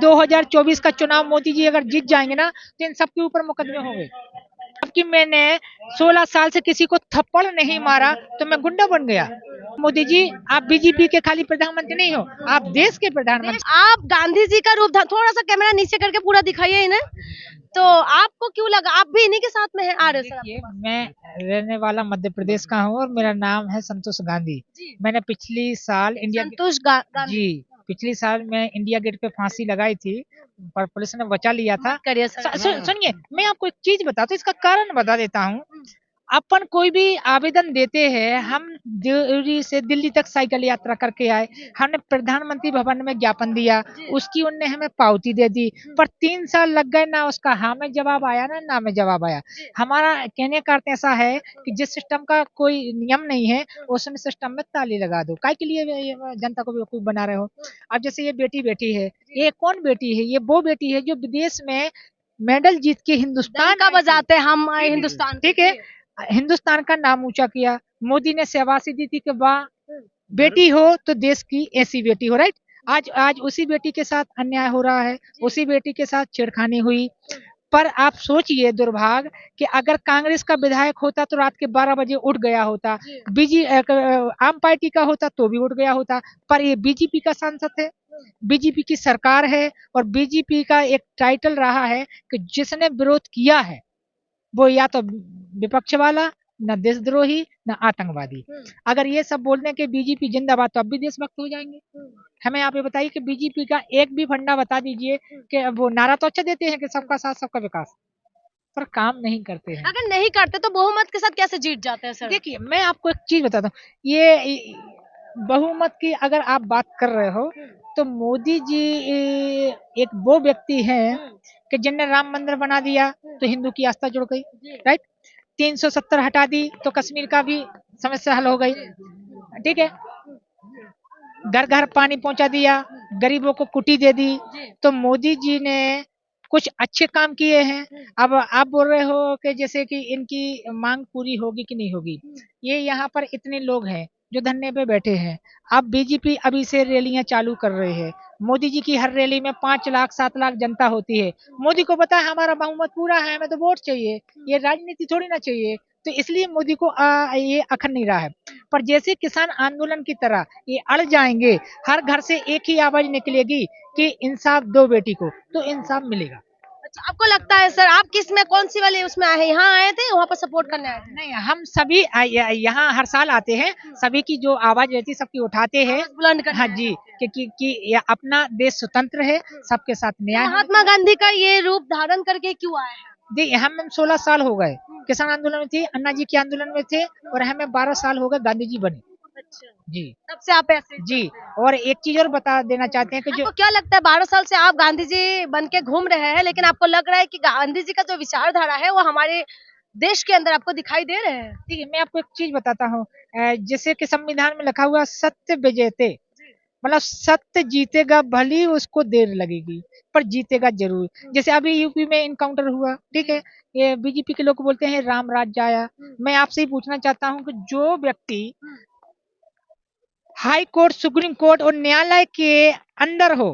2024 का चुनाव मोदी जी अगर जीत जाएंगे ना तो इन सबके ऊपर मुकदमे होंगे। जबकि मैंने 16 साल से किसी को थप्पड़ नहीं मारा तो मैं गुंडा बन गया। मोदी जी, आप बीजेपी के खाली प्रधानमंत्री नहीं हो, आप देश के प्रधानमंत्री। आप गांधी जी का रूप थोड़ा सा कैमरा नीचे करके पूरा दिखाइए इन्हें। तो आपको क्यों लगा आप भी इन्हीं के साथ में आ रहे सर? देखिए, मैं रहने वाला मध्य प्रदेश का हूँ और मेरा नाम है संतोष गांधी। मैंने पिछली साल संतोष गांधी जी, पिछली साल मैं इंडिया गेट पे फांसी लगाई थी, पर पुलिस ने बचा लिया था। करिए सर। सुनिए, मैं आपको एक चीज बताता हूँ, इसका कारण बता देता हूँ। अपन कोई भी आवेदन देते हैं, हम दिल्ली से दिल्ली तक साइकिल यात्रा करके आए, हमने प्रधानमंत्री भवन में ज्ञापन दिया, उसकी उनने हमें पावती दे दी, पर 3 साल लग गए, ना उसका हाँ में जवाब आया ना में जवाब आया। हमारा कहने का अर्थ ऐसा है कि जिस सिस्टम का कोई नियम नहीं है उसमें सिस्टम में ताली लगा दो, काय के लिए ये जनता को बेवकूफ बना रहे हो। अब जैसे ये बेटी बैठी है, ये कौन बेटी है? ये वो बेटी है जो विदेश में मेडल जीत के हिंदुस्तान का बजाते हम आए हिंदुस्तान, ठीक है, हिंदुस्तान का नाम ऊंचा किया। मोदी ने शाबाशी दी थी कि वाह, बेटी हो तो देश की ऐसी बेटी हो, राइट। आज आज उसी बेटी के साथ अन्याय हो रहा है, उसी बेटी के साथ छेड़खानी हुई। पर आप सोचिए दुर्भाग्य कि अगर कांग्रेस का विधायक होता तो रात के 12 बजे उठ गया होता, आम पार्टी का होता तो भी उठ गया होता, पर ये बीजेपी का सांसद है, बीजेपी की सरकार है, और बीजेपी का एक टाइटल रहा है कि जिसने विरोध किया है वो या तो विपक्ष वाला, न देशद्रोही, न आतंकवादी। अगर ये सब बोलने के बीजेपी जिंदाबाद तो अब भी देशभक्त हो जाएंगे। हमें आप ये बताइए कि बीजेपी का एक भी फंडा बता दीजिए कि वो नारा तो अच्छा देते हैं कि सबका साथ सबका विकास, पर काम नहीं करते हैं। अगर नहीं करते तो बहुमत के साथ कैसे जीत जाते हैं सर? देखिए, मैं आपको एक चीज बताता हूँ, ये बहुमत की अगर आप बात कर रहे हो तो मोदी जी एक वो व्यक्ति हैं कि जिनने राम मंदिर बना दिया तो हिंदू की आस्था जुड़ गई, राइट। 370 हटा दी तो कश्मीर का भी समस्या हल हो गई, ठीक है। घर घर पानी पहुंचा दिया, गरीबों को कुटी दे दी, तो मोदी जी ने कुछ अच्छे काम किए हैं। अब आप बोल रहे हो कि जैसे कि इनकी मांग पूरी होगी कि नहीं होगी। ये यहाँ पर इतने लोग हैं जो धरने पे बैठे हैं, अब बीजेपी अभी से रैलियां चालू कर रहे हैं। मोदी जी की हर रैली में 5 लाख 7 लाख जनता होती है। मोदी को पता है हमारा बहुमत पूरा है, हमें तो वोट चाहिए, ये राजनीति थोड़ी ना चाहिए, तो इसलिए मोदी को ये अखर नहीं रहा है। पर जैसे किसान आंदोलन की तरह ये अड़ जाएंगे, हर घर से एक ही आवाज निकलेगी कि इंसाफ दो बेटी को, तो इंसाफ मिलेगा। अच्छा, आपको लगता है सर आप किस में कौन सी वाले उसमें आए हैं? यहाँ आए थे, वहाँ पर सपोर्ट करने आए थे? नहीं, हम सभी यहाँ हर साल आते हैं, सभी की जो आवाज रहती है सबकी उठाते हैं, बुलंद करने हाँ जी, कि अपना देश स्वतंत्र है, सबके साथ न्याय। महात्मा गांधी का ये रूप धारण करके क्यों आए हैं? देखिए, हम 16 साल हो गए किसान आंदोलन में थे, अन्ना जी के आंदोलन में थे, और हमें 12 साल हो गए गांधी जी बने। अच्छा, जी, तब से आप ऐसे जी। और एक चीज और बता देना चाहते हैं कि जो आपको क्या लगता है 12 साल से आप गांधी जी बन के घूम रहे हैं, लेकिन आपको लग रहा है कि गांधी जी का जो विचारधारा है वो हमारे देश के अंदर आपको दिखाई दे रहे हैं? ठीक है, मैं आपको एक चीज बताता हूँ, जैसे कि संविधान में लिखा हुआ सत्य विजेते, मतलब सत्य जीतेगा, भली उसको देर लगेगी पर जीतेगा जरूर। जैसे अभी यूपी में इनकाउंटर हुआ, ठीक है, ये बीजेपी के लोग बोलते हैं राम राज्य आया। मैं आपसे ही पूछना चाहता हूँ कि जो व्यक्ति हाई कोर्ट, सुप्रीम कोर्ट और न्यायालय के अंदर हो,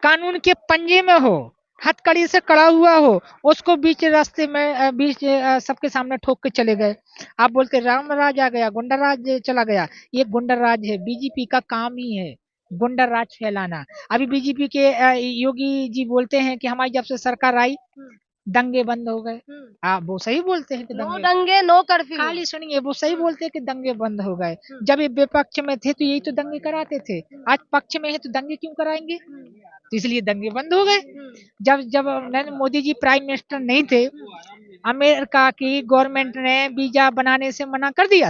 कानून के पंजे में हो, हथकड़ी से कड़ा हुआ हो, उसको बीच रास्ते में सबके सामने ठोक के चले गए। आप बोलते राम राज आ गया, गुंडा राज चला गया। ये गुंडा राज है, बीजेपी का काम ही है गुंडा राज फैलाना। अभी बीजेपी के योगी जी बोलते हैं कि हमारी जब से सरकार आई दंगे बंद हो गए। आप वो सही बोलते हैं कि नो दंगे नो कर्फ्यू। खाली सुनिए, वो सही बोलते हैं कि दंगे बंद हो गए। जब ये विपक्ष में थे तो यही तो दंगे कराते थे, आज पक्ष में है तो दंगे क्यों कराएंगे, तो इसलिए दंगे बंद हो गए। जब जब नरेंद्र मोदी जी प्राइम मिनिस्टर नहीं थे, अमेरिका की गवर्नमेंट ने वीजा बनाने से मना कर दिया,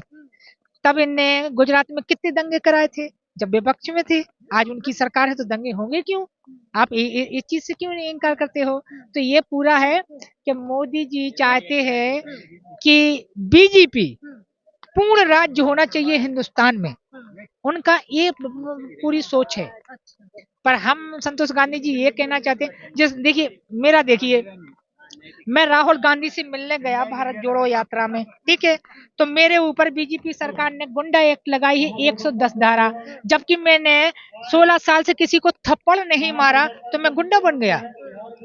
तब इनने गुजरात में कितने दंगे कराए थे जब विपक्ष में थे। आज उनकी सरकार है तो दंगे होंगे क्यों? आप इस चीज से क्यों नहीं इनकार करते हो? तो ये पूरा है कि मोदी जी चाहते हैं कि बीजेपी पूर्ण राज्य होना चाहिए हिंदुस्तान में, उनका ये पूरी सोच है। पर हम संतोष गांधी जी ये कहना चाहते हैं, जिस देखिए मेरा देखिए, मैं राहुल गांधी से मिलने गया भारत जोड़ो यात्रा में, ठीक है, तो मेरे ऊपर बीजेपी सरकार ने गुंडा एक्ट लगाई है 110 धारा, जबकि मैंने 16 साल से किसी को थप्पड़ नहीं मारा तो मैं गुंडा बन गया।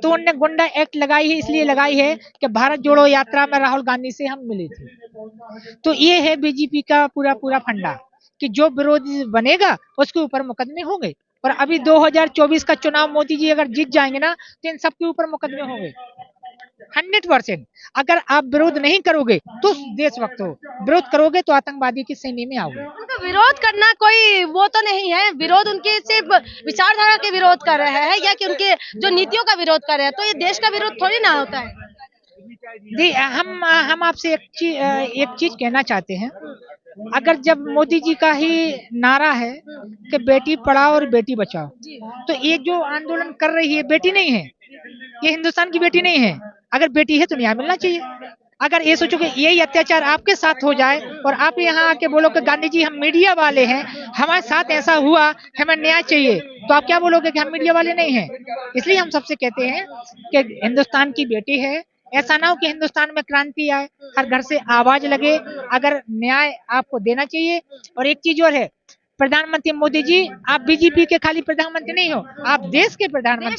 तो उनने गुंडा एक्ट लगाई है, इसलिए लगाई है कि भारत जोड़ो यात्रा में राहुल गांधी से हम मिले थे। तो ये है बीजेपी का पूरा पूरा फंडा कि जो विरोधी बनेगा उसके ऊपर मुकदमे होंगे। और अभी 2024 का चुनाव मोदी जी अगर जीत जाएंगे ना तो इन सबके ऊपर मुकदमे होंगे 100%। अगर आप विरोध नहीं करोगे तो देशभक्त हो, विरोध करोगे तो आतंकवादी की श्रेणी में आओगे। उनका विरोध करना कोई वो तो नहीं है, विरोध उनकी सिर्फ विचारधारा के विरोध कर रहे हैं या कि उनके जो नीतियों का विरोध कर रहे हैं, तो ये देश का विरोध थोड़ी ना होता है। हम आपसे एक चीज कहना चाहते हैं, अगर जब मोदी जी का ही नारा है कि बेटी पढ़ाओ और बेटी बचाओ, तो ये जो आंदोलन कर रही है बेटी नहीं है, ये हिंदुस्तान की बेटी नहीं है। अगर बेटी है तो न्याय मिलना चाहिए। अगर ये सोचो कि यही अत्याचार आपके साथ हो जाए और आप यहाँ आके बोलो कि गांधी जी हम मीडिया वाले हैं, हमारे साथ ऐसा हुआ, हमें न्याय चाहिए, तो आप क्या बोलोगे कि हम मीडिया वाले नहीं हैं। इसलिए हम सबसे कहते हैं कि हिंदुस्तान की बेटी है, ऐसा ना हो कि हिंदुस्तान में क्रांति आए, हर घर से आवाज लगे, अगर न्याय आपको देना चाहिए। और एक चीज और है, प्रधानमंत्री मोदी जी, आप बीजेपी के खाली प्रधानमंत्री नहीं हो, आप देश के प्रधानमंत्री